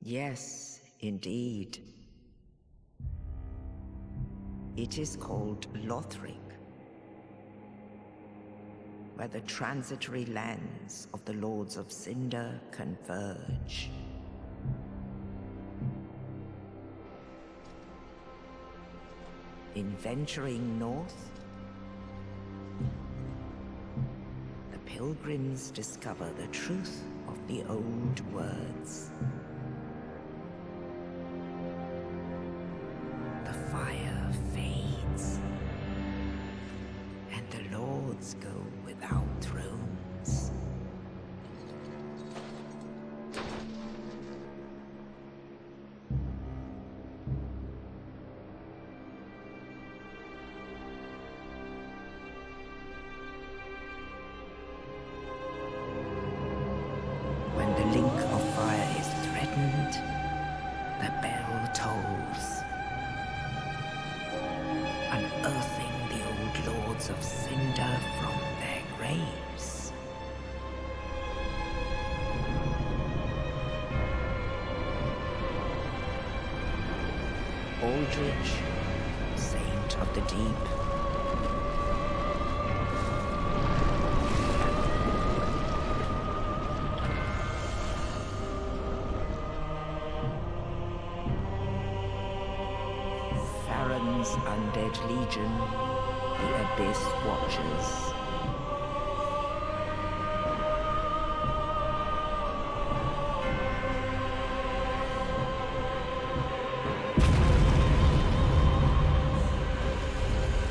Yes, indeed. It is called Lothric, where the transitory lands of the Lords of Cinder converge. In venturing north, the pilgrims discover the truth of the old words. The fire fades, and the lords go without thrones. When the link of fire is threatened, the bell tolls, unearthing the old lords of Cinder from their graves. Aldrich, saint of the deep, Farron's undead legion, the Abyss Watchers.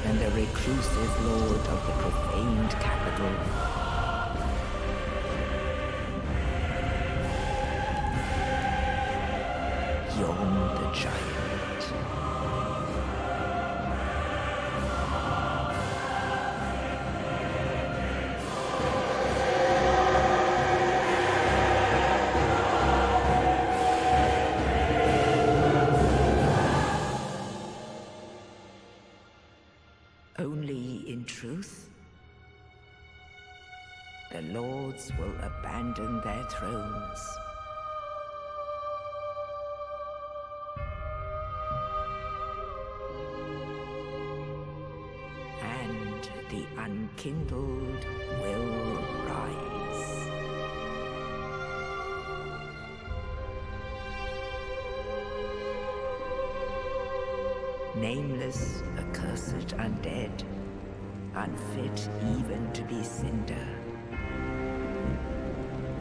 And the reclusive lord of the profaned capital. Yon the Giant. Only in truth, the lords will abandon their thrones. And the unkindled will rise. Nameless, accursed undead, unfit even to be cinder.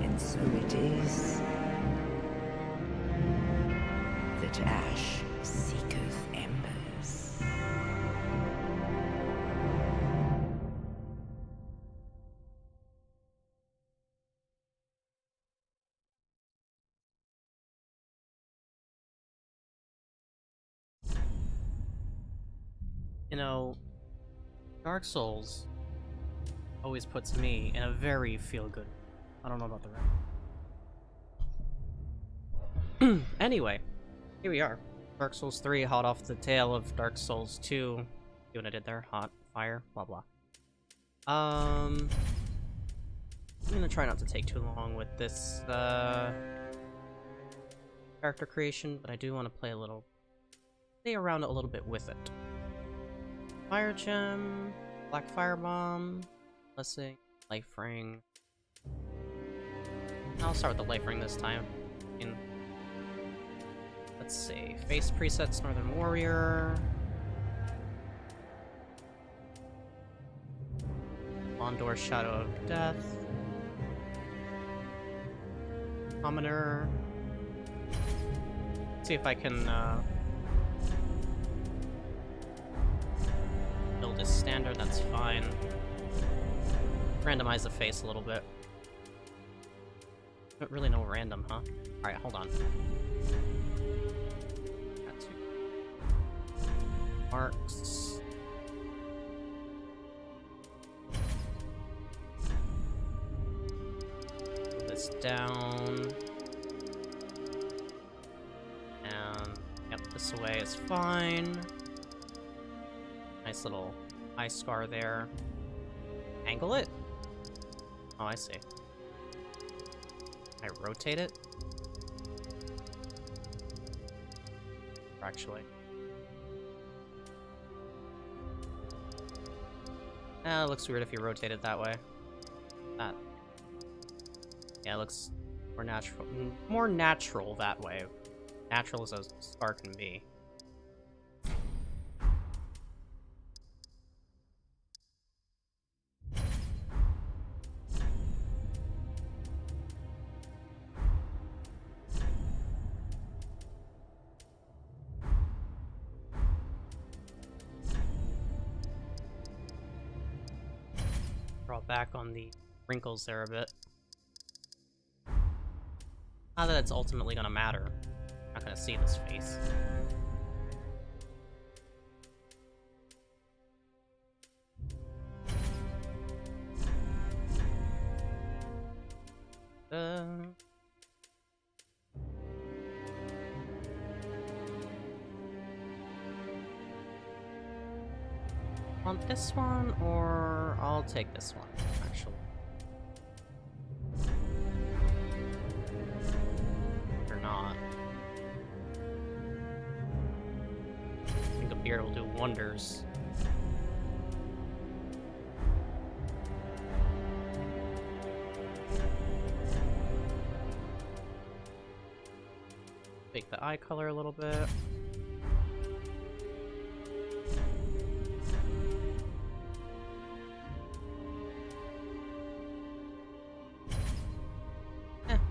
And so it is that ash seeketh embers. You know, Dark Souls always puts me in a very feel-good. I don't know about the rest. Anyway, here we are. Dark Souls 3, hot off the tail of Dark Souls 2. See what I did there? Hot, fire, blah blah. I'm gonna try not to take too long with this character creation, but I do want to play around a little bit with it. Fire Gem, Black Firebomb, Blessing, Life Ring. I'll start with the Life Ring this time. Let's see. Face presets, Northern Warrior. Ondor, Shadow of Death. Commoner. Let's see if I can build as standard, that's fine. Randomize the face a little bit. Don't really know random, huh? Alright, hold on. Got two marks. Put this down. And yep, this away is fine. Nice little eye scar there. Angle it? Oh, I see. I rotate it? actually. It looks weird if you rotate it that way. That. Yeah, it looks more natural. More natural that way. Natural as a star can be. Draw back on the wrinkles there a bit. Not that it's ultimately gonna matter. I'm not gonna see this face. Want this one, or I'll take this one, actually. Or not. I think a beard will do wonders. Make the eye color a little bit.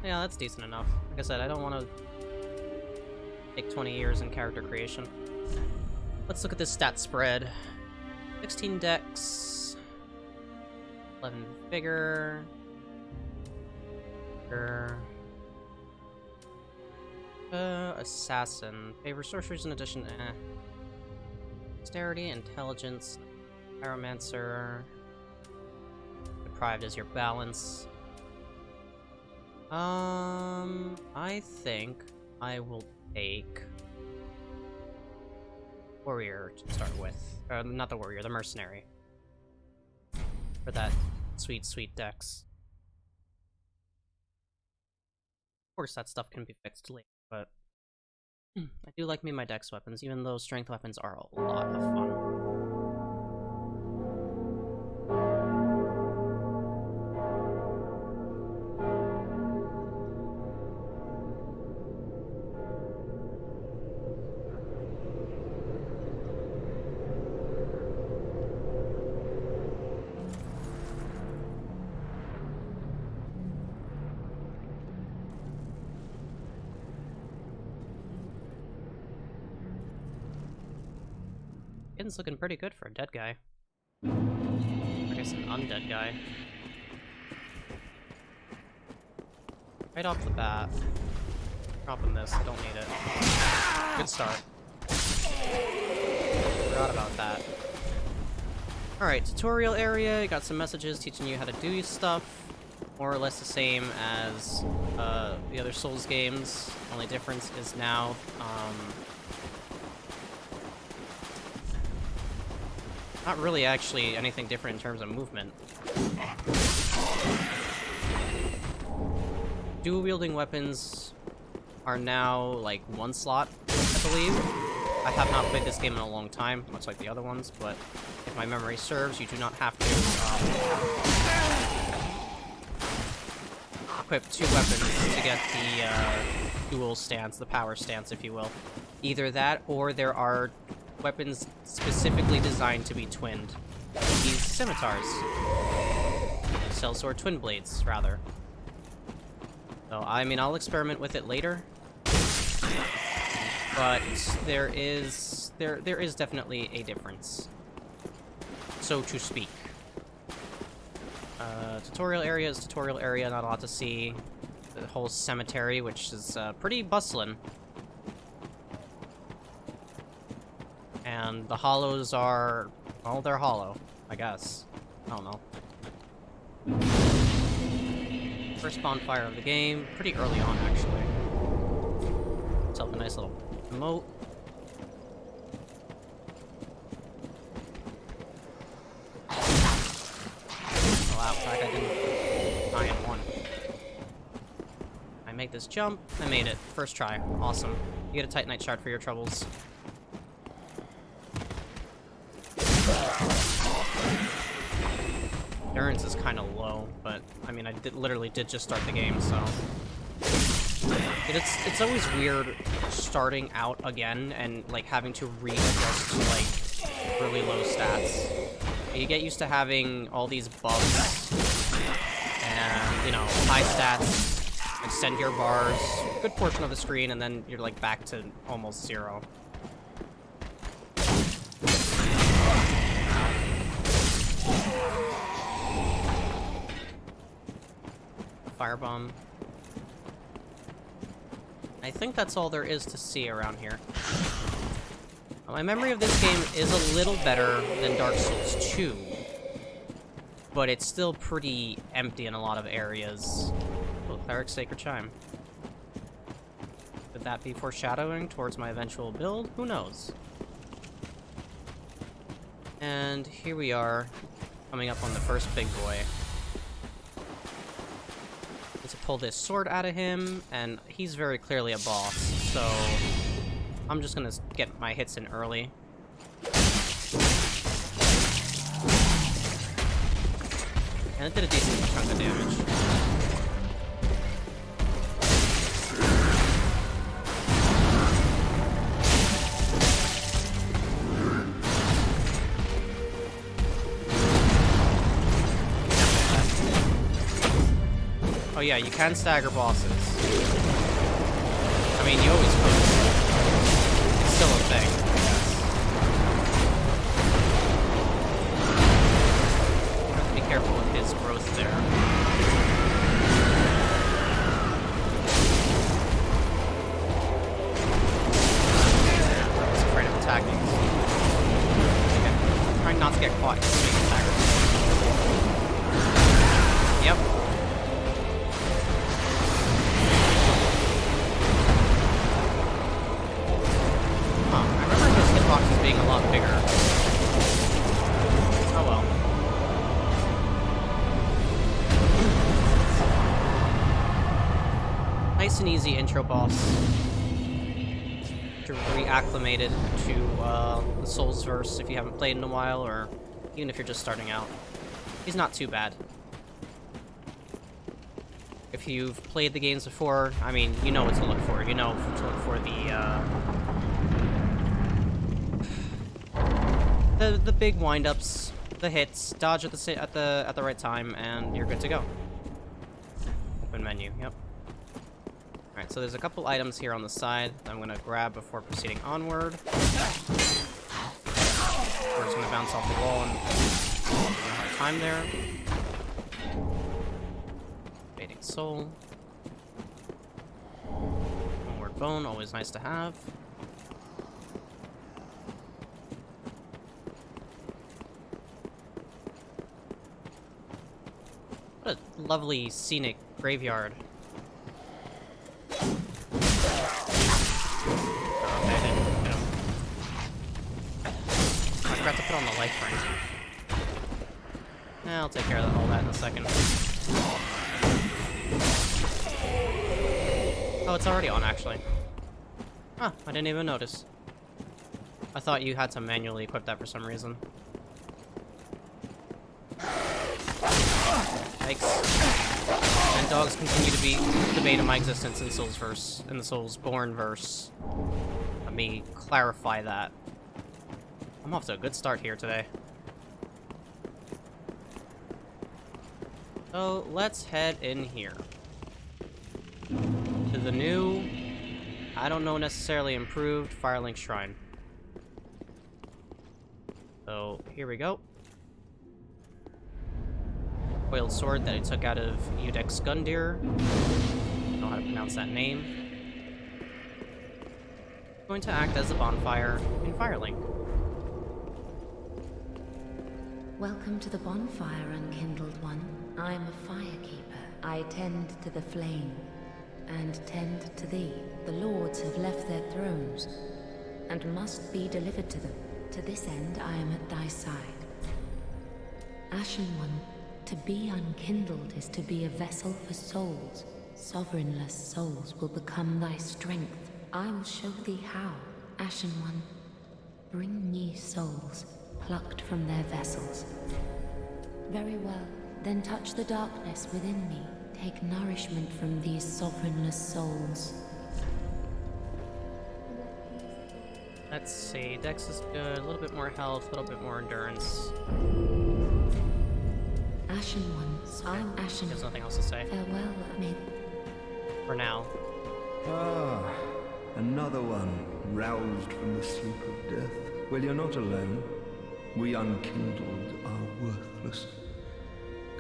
Yeah, that's decent enough. Like I said, I don't want to take 20 years in character creation. Let's look at this stat spread. 16 dex, 11 vigor, assassin. Favor sorceries in addition, Dexterity, intelligence, pyromancer. Deprived is your balance. I think I will take warrior to start with. Not the warrior, the mercenary. For that sweet, sweet dex. Of course, that stuff can be fixed later, but I do like me my dex weapons, even though strength weapons are a lot of fun. It's looking pretty good for a dead guy. I guess an undead guy. Right off the bat. Dropping this, I don't need it. Good start. Forgot about that. Alright, tutorial area, you got some messages teaching you how to do stuff. More or less the same as the other Souls games. Only difference is now, not really actually anything different in terms of movement. Dual-wielding weapons are now, like, one slot, I believe. I have not played this game in a long time, much like the other ones, but if my memory serves, you do not have to equip two weapons to get the dual stance, the power stance, if you will. Either that, or there are weapons specifically designed to be twinned. These scimitars. Sellsword twin blades, rather. So, I mean, I'll experiment with it later. But there is definitely a difference. So to speak. Tutorial area is tutorial area, not a lot to see. The whole cemetery, which is pretty bustling. And the hollows are... well, they're hollow, I guess. I don't know. First bonfire of the game. Pretty early on, actually. Self a nice little emote. Oh wow, I didn't die in one. I make this jump. I made it. First try. Awesome. You get a Titanite shard for your troubles. Endurance is kind of low, but I mean, I literally did just start the game, so it's always weird starting out again and like having to readjust to like really low stats. You get used to having all these buffs and, you know, high stats, extend your bars, good portion of the screen, and then you're like back to almost zero. Firebomb. I think that's all there is to see around here. My memory of this game is a little better than Dark Souls 2, but it's still pretty empty in a lot of areas. Oh, Cleric's Sacred Chime. Could that be foreshadowing towards my eventual build? Who knows? And here we are, coming up on the first big boy. To pull this sword out of him, and he's very clearly a boss, so I'm just gonna get my hits in early. And it did a decent chunk of damage. Oh yeah, you can stagger bosses. I mean, you always could. It's still a thing, I guess. You have to be careful with his growth there. I was afraid of attacking. Okay. Trying not to get caught in being staggered. Yep. Boxes being a lot bigger. Oh well. Nice and easy intro boss. To reacclimated to the Souls-verse if you haven't played in a while, or even if you're just starting out. He's not too bad. If you've played the games before, I mean, you know what to look for. You know to look for the big wind-ups, the hits, dodge at the right time, and you're good to go. Open menu, yep. Alright, so there's a couple items here on the side that I'm gonna grab before proceeding onward. We're just gonna bounce off the wall and have a hard time there. Fading soul. Onward bone, always nice to have. What a lovely scenic graveyard. Okay, I didn't hit him. I forgot to put on the life ring. I'll take care of all that in a second. Oh, it's already on, actually. Huh, I didn't even notice. I thought you had to manually equip that for some reason. And dogs continue to be the bane of my existence in Soulsverse, in the Soulsborne verse. Let me clarify that. I'm off to a good start here today. So let's head in here to the new, I don't know necessarily improved Firelink Shrine. So here we go. Coiled sword that I took out of Udex Gundyr. Don't know how to pronounce that name. Going to act as a bonfire in Firelink. Welcome to the bonfire, unkindled one. I'm a firekeeper. I tend to the flame, and tend to thee. The lords have left their thrones, and must be delivered to them. To this end I am at thy side. Ashen one, to be unkindled is to be a vessel for souls. Sovereignless souls will become thy strength. I will show thee how, Ashen One. Bring me souls, plucked from their vessels. Very well. Then touch the darkness within me. Take nourishment from these sovereignless souls. Let's see. Dex is good. A little bit more health, a little bit more endurance. Ashen One, I'm Ashen. There's nothing else to say. Farewell, me. For now. Ah, another one roused from the sleep of death. Well, you're not alone. We unkindled are worthless.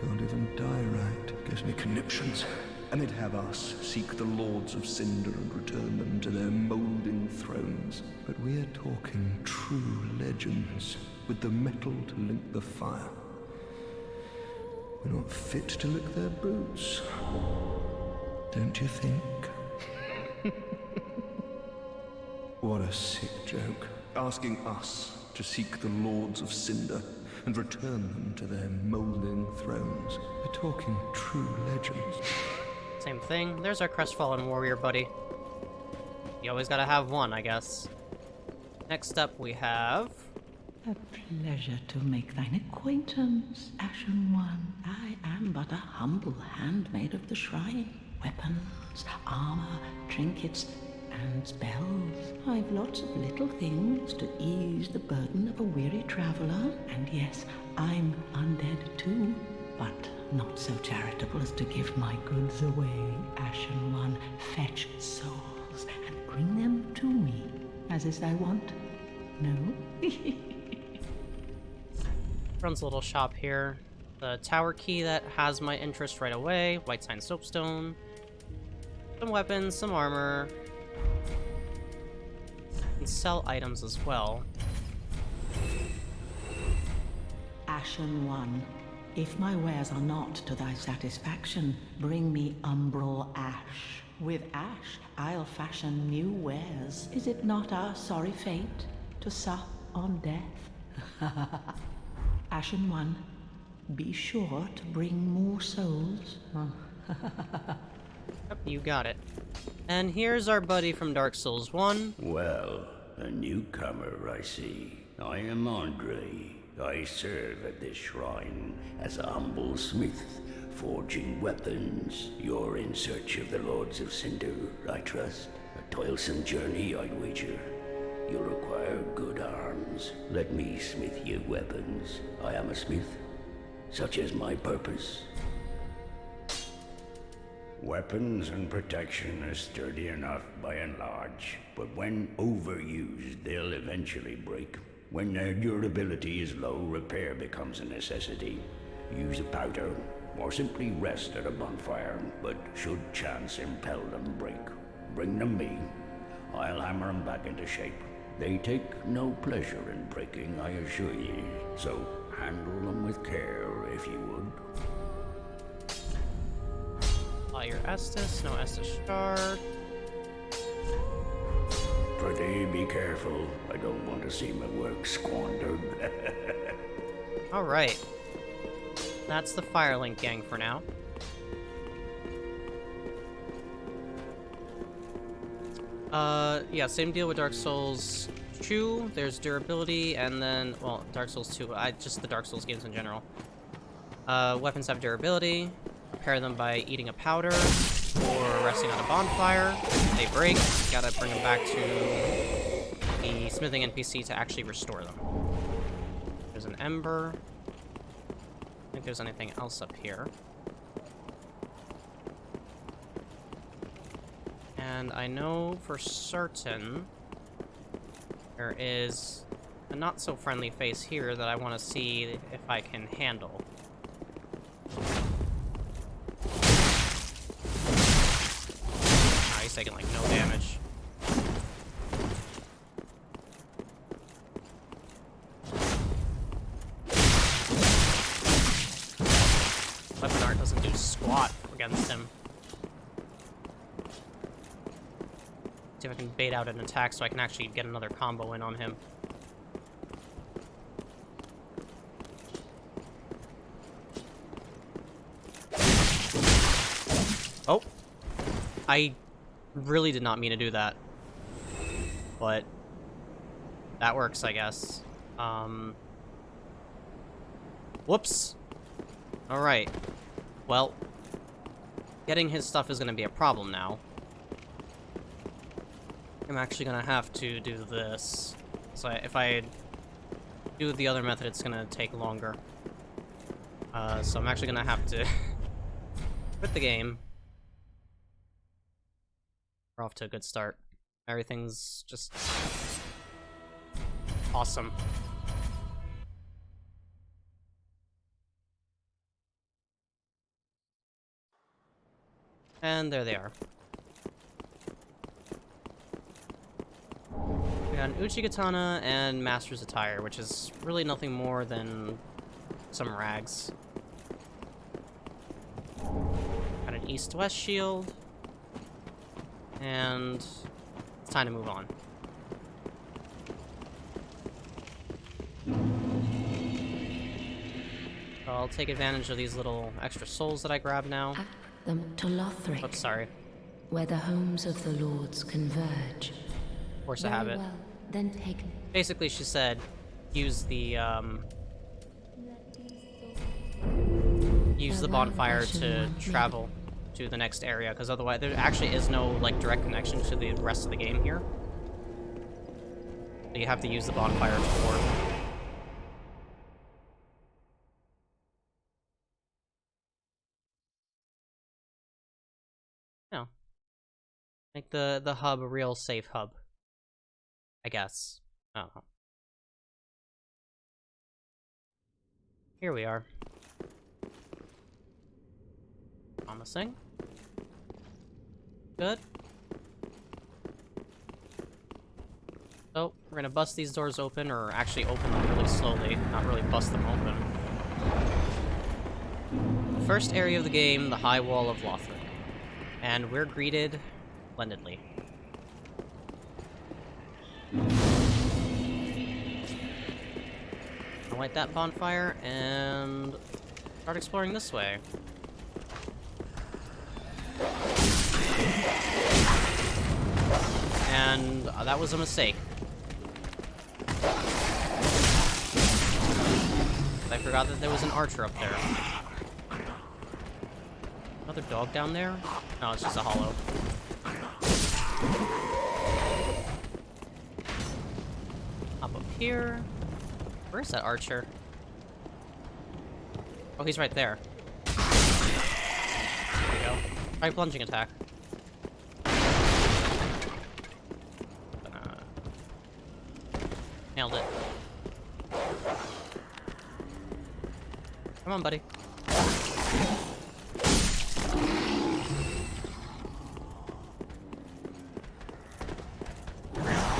Can't even die right. Gives me conniptions. And they'd have us seek the lords of Cinder and return them to their moulding thrones. But we're talking true legends, with the metal to link the fire. We're not fit to lick their boots. Don't you think? What a sick joke. Asking us to seek the lords of Cinder and return them to their moulding thrones. We're talking true legends. Same thing. There's our crestfallen warrior buddy. You always gotta have one, I guess. Next up we have... A pleasure to make thine acquaintance, Ashen One. I am but a humble handmaid of the shrine. Weapons, armor, trinkets, and spells. I've lots of little things to ease the burden of a weary traveler. And yes, I'm undead too, but not so charitable as to give my goods away. Ashen One, fetch souls and bring them to me, as is thy wont. No? Runs a little shop here. The tower key that has my interest right away. White sign soapstone. Some weapons, some armor. And sell items as well. Ashen One, if my wares are not to thy satisfaction, bring me umbral ash. With ash, I'll fashion new wares. Is it not our sorry fate to sup on death? Ashen One, be sure to bring more souls. Yep, you got it. And here's our buddy from Dark Souls 1. Well, a newcomer, I see. I am Andre. I serve at this shrine as a humble smith, forging weapons. You're in search of the Lords of Cinder, I trust. A toilsome journey, I'd wager. You'll require good arms. Let me smith you weapons. I am a smith. Such is my purpose. Weapons and protection are sturdy enough by and large, but when overused, they'll eventually break. When their durability is low, repair becomes a necessity. Use a powder, or simply rest at a bonfire, but should chance impel them break, bring them me. I'll hammer them back into shape. They take no pleasure in breaking, I assure ye, so handle them with care, if you would. Apply your Estus, no Estus shard. Pretty be careful. I don't want to see my work squandered. Alright. That's the Firelink gang for now. Yeah, same deal with Dark Souls 2. There's durability, and then, well, Dark Souls 2, just the Dark Souls games in general. Weapons have durability. Repair them by eating a powder or resting on a bonfire. If they break, you gotta bring them back to the smithing NPC to actually restore them. There's an ember. I don't think there's anything else up here. And I know for certain there is a not-so-friendly face here that I want to see if I can handle. He's taking, like, no damage. Weapon art doesn't do squat against him. See if I can bait out an attack so I can actually get another combo in on him. Oh! I really did not mean to do that. but that works, I guess. Whoops. Alright. Well, getting his stuff is gonna be a problem now. I'm actually gonna have to do this. So if I do the other method, it's gonna take longer. So I'm actually gonna have to quit the game. We're off to a good start. Everything's just awesome. And there they are. We got an Uchigatana and Master's Attire, which is really nothing more than some rags. Got an East-West shield. And it's time to move on. So I'll take advantage of these little extra souls that I grabbed now. Them to Lothric, Oops, sorry. where the homes of the lords converge. Of course I have it. Well, then take Basically, she said, use the bonfire to travel to the next area, because otherwise there actually is no like direct connection to the rest of the game here. So you have to use the bonfire to warp. No. Make the hub a real safe hub, I guess. I don't know. Here we are. Promising. Good. So, we're gonna bust these doors open, or actually open them really slowly, not really bust them open. The first area of the game, the High Wall of Lothric. And we're greeted splendidly. I'll light that bonfire and start exploring this way. And that was a mistake. I forgot that there was an archer up there. Another dog down there? No, it's just a hollow. Hop up here. Where's that archer? Oh, he's right there. There we go. Try plunging attack. Nailed it. Come on, buddy.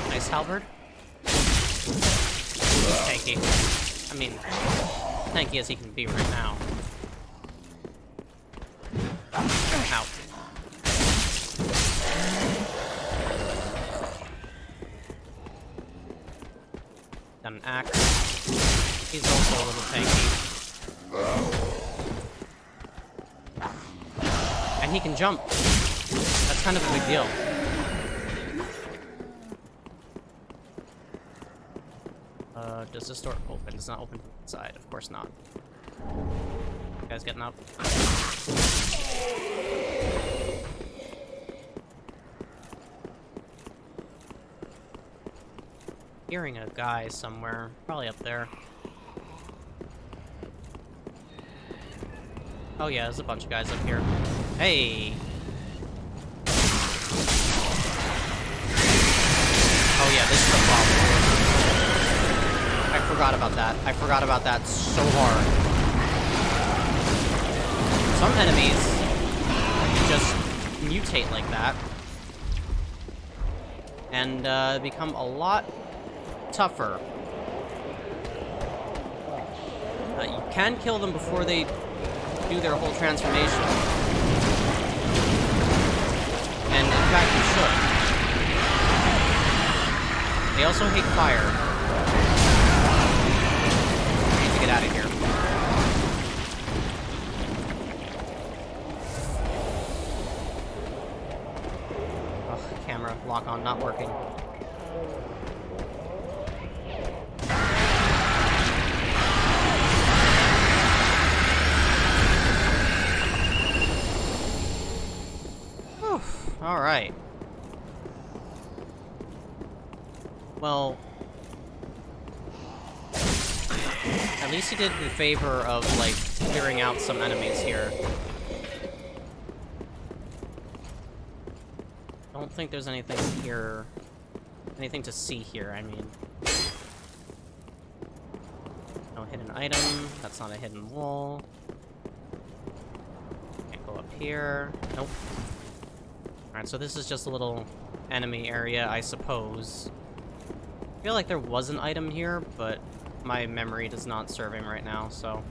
Nice halberd. Tanky. I mean, tanky as he can be right now. Ow. Got an axe. He's also a little tanky. And he can jump. That's kind of a big deal. Does this door open? It's not open from inside. Of course not. You guys getting up? Hearing a guy somewhere. Probably up there. Oh yeah, there's a bunch of guys up here. Hey! Oh yeah, this is the problem. I forgot about that. I forgot about that so hard. Some enemies just mutate like that. And become a lot tougher. You can kill them before they do their whole transformation. And in fact, you should. They also hate fire. I need to get out of here. Ugh, camera lock on not working. Alright. Well, at least he did the favor of, like, clearing out some enemies here. Don't think there's anything here, anything to see here, I mean. No hidden item, that's not a hidden wall. Can't go up here, nope. Alright, so this is just a little enemy area, I suppose. I feel like there was an item here, but my memory does not serve him right now, so.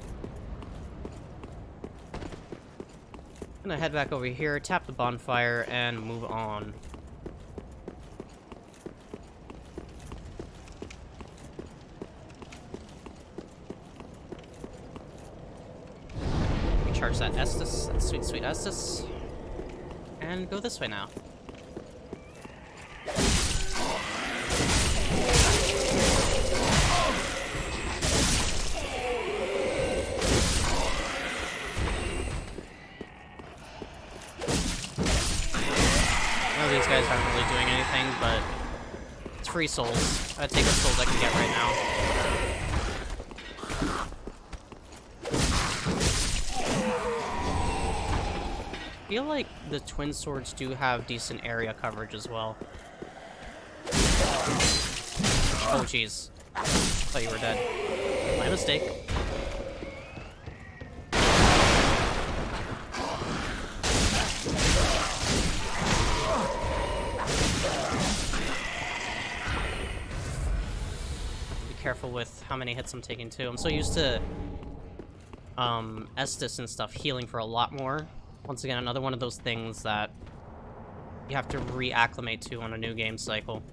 I'm gonna head back over here, tap the bonfire, and move on. Recharge that Estus, that sweet, sweet Estus. And go this way now. These guys aren't really doing anything, but it's free souls. I'll take what souls I can get right now. I feel like the twin swords do have decent area coverage as well. Oh jeez. Thought you were dead. My mistake. Careful with how many hits I'm taking too. I'm so used to Estus and stuff healing for a lot more. Once again, another one of those things that you have to reacclimate to on a new game cycle.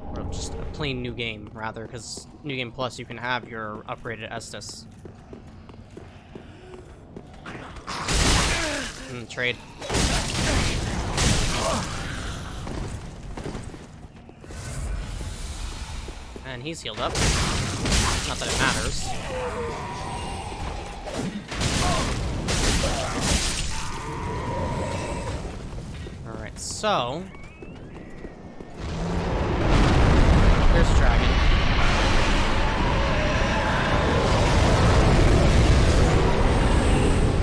Or just a plain new game, rather, because New Game Plus you can have your upgraded Estus. Trade. And he's healed up. Not that it matters. Alright, so... there's a dragon.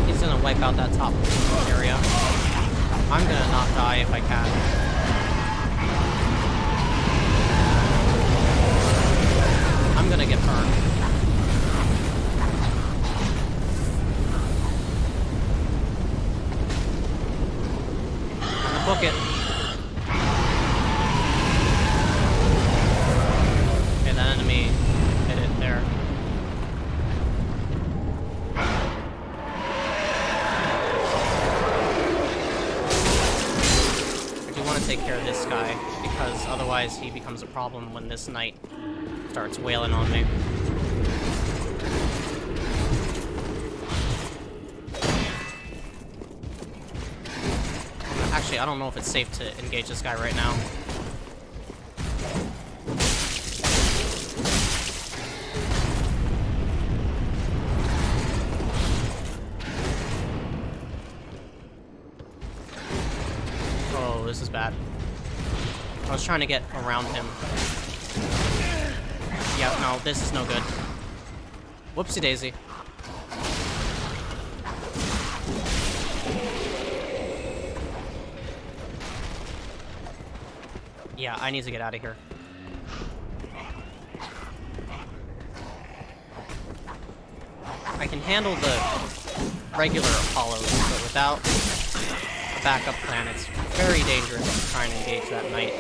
He's gonna wipe out that top area. I'm gonna not die if I can. I'm gonna get burned. I'm gonna book it. Okay, that enemy hit it there. I do want to take care of this guy, because otherwise he becomes a problem when this knight starts wailing on me. Actually, I don't know if it's safe to engage this guy right now. Oh, this is bad. I was trying to get around him. Yeah, no, this is no good. Whoopsie daisy. Yeah, I need to get out of here. I can handle the regular Apollos, but without a backup plan, it's very dangerous to try and engage that knight.